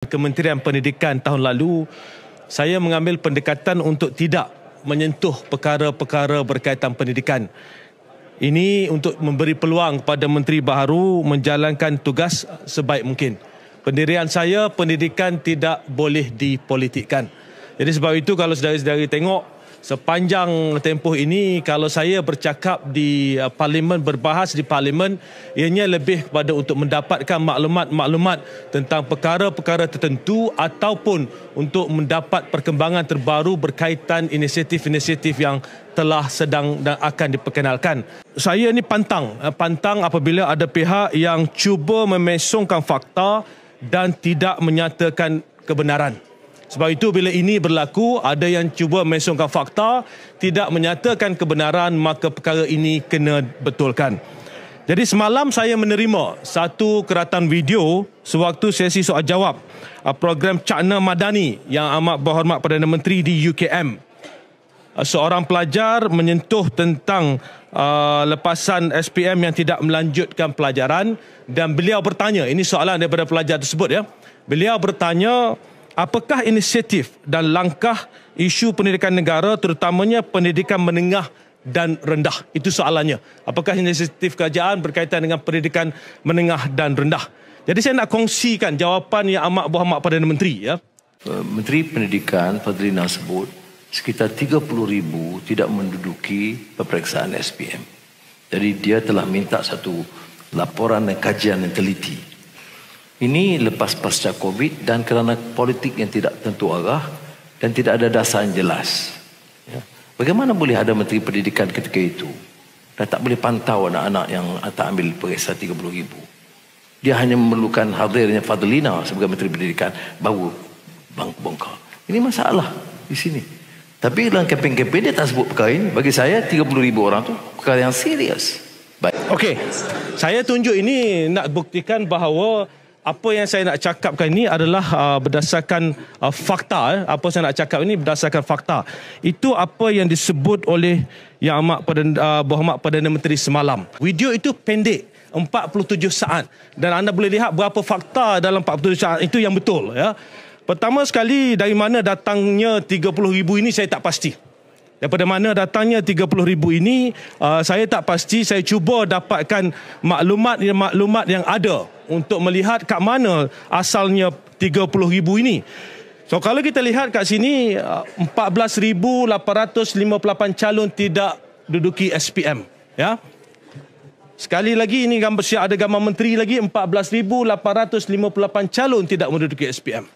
Kementerian Pendidikan tahun lalu, saya mengambil pendekatan untuk tidak menyentuh perkara-perkara berkaitan pendidikan. Ini untuk memberi peluang kepada Menteri baharu menjalankan tugas sebaik mungkin. Pendirian saya, pendidikan tidak boleh dipolitikkan. Jadi sebab itu kalau saudara-saudara tengok, sepanjang tempoh ini kalau saya bercakap di parlimen, berbahas di parlimen, ianya lebih kepada untuk mendapatkan maklumat-maklumat tentang perkara-perkara tertentu ataupun untuk mendapat perkembangan terbaru berkaitan inisiatif-inisiatif yang telah sedang dan akan diperkenalkan. Saya ni pantang apabila ada pihak yang cuba memesongkan fakta dan tidak menyatakan kebenaran. Sebab itu bila ini berlaku, ada yang cuba memesongkan fakta, tidak menyatakan kebenaran, maka perkara ini kena betulkan. Jadi semalam saya menerima satu keratan video sewaktu sesi soal jawab program Cakna Madani yang amat berhormat Perdana Menteri di UKM. Seorang pelajar menyentuh tentang lepasan SPM yang tidak melanjutkan pelajaran dan beliau bertanya, ini soalan daripada pelajar tersebut ya. Beliau bertanya, apakah inisiatif dan langkah isu pendidikan negara terutamanya pendidikan menengah dan rendah? Itu soalannya. Apakah inisiatif kerajaan berkaitan dengan pendidikan menengah dan rendah? Jadi saya nak kongsikan jawapan yang amat berhormat Perdana Menteri ya. Menteri Pendidikan Fadlina sebut sekitar 30,000 tidak menduduki peperiksaan SPM. Jadi dia telah minta satu laporan dan kajian yang teliti. Ini lepas pasca COVID dan kerana politik yang tidak tentu arah dan tidak ada dasar yang jelas. Ya. Bagaimana boleh ada Menteri Pendidikan ketika itu dan tak boleh pantau anak-anak yang tak ambil peperiksaan 30,000. Dia hanya memerlukan hadirnya Fadlina sebagai Menteri Pendidikan baru bongkar. Ini masalah di sini. Tapi dalam kempen-kempen dia tak sebut perkara ini. Bagi saya 30,000 orang tu perkara yang serius. Baik. Okey. Saya tunjuk ini nak buktikan bahawa apa yang saya nak cakapkan ini adalah berdasarkan fakta. Apa saya nak cakap ini berdasarkan fakta. Itu apa yang disebut oleh Yang Amat Berhormat Perdana Menteri semalam. Video itu pendek, 47 saat. Dan anda boleh lihat berapa fakta dalam 47 saat itu yang betul. Ya. Pertama sekali, dari mana datangnya 30,000 ini saya tak pasti. Daripada mana datangnya 30,000 ini, saya tak pasti. Saya cuba dapatkan maklumat yang ada untuk melihat kat mana asalnya 30,000 ini. So kalau kita lihat kat sini, 14,858 calon tidak duduki SPM. Ya. Sekali lagi ini gambar siap, ada gambar menteri lagi, 14,858 calon tidak menduduki SPM.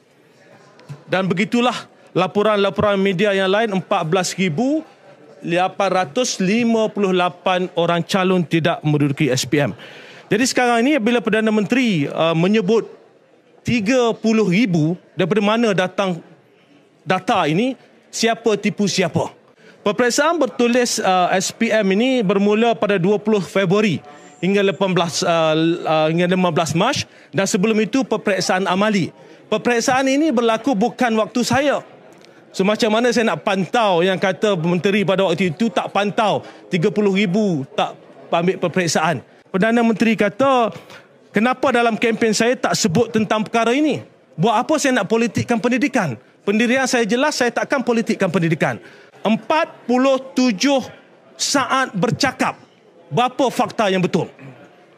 Dan begitulah laporan-laporan media yang lain, 14,858 orang calon tidak menduduki SPM. Jadi sekarang ini bila Perdana Menteri menyebut 30,000, daripada mana datang data ini, siapa tipu siapa. Peperiksaan bertulis SPM ini bermula pada 20 Februari hingga 15 Mac dan sebelum itu peperiksaan amali. Peperiksaan ini berlaku bukan waktu saya. So macam mana saya nak pantau yang kata menteri pada waktu itu tak pantau 30,000 tak ambil peperiksaan. Perdana Menteri kata, kenapa dalam kempen saya tak sebut tentang perkara ini? Buat apa saya nak politikkan pendidikan? Pendirian saya jelas, saya takkan politikkan pendidikan. 47 saat bercakap. Berapa fakta yang betul?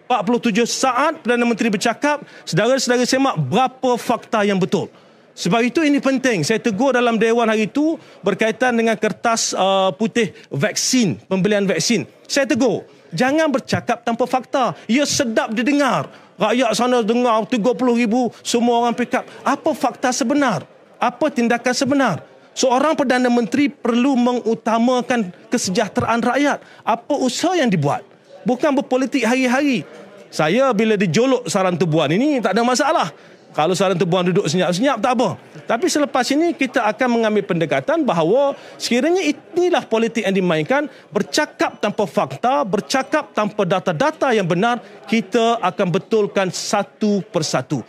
47 saat Perdana Menteri bercakap, saudara-saudara semak berapa fakta yang betul. Sebab itu ini penting. Saya tegur dalam Dewan hari itu berkaitan dengan kertas putih vaksin, pembelian vaksin. Saya tegur, jangan bercakap tanpa fakta. Ia sedap didengar. Rakyat sana dengar 30,000 semua orang pick up. Apa fakta sebenar? Apa tindakan sebenar? Seorang Perdana Menteri perlu mengutamakan kesejahteraan rakyat. Apa usaha yang dibuat? Bukan berpolitik hari-hari. Saya bila dijolok saran tebuan ini tak ada masalah. Kalau saran tebuan duduk senyap-senyap tak apa. Tapi selepas ini kita akan mengambil pendekatan bahawa sekiranya inilah politik yang dimainkan, bercakap tanpa fakta, bercakap tanpa data-data yang benar, kita akan betulkan satu persatu.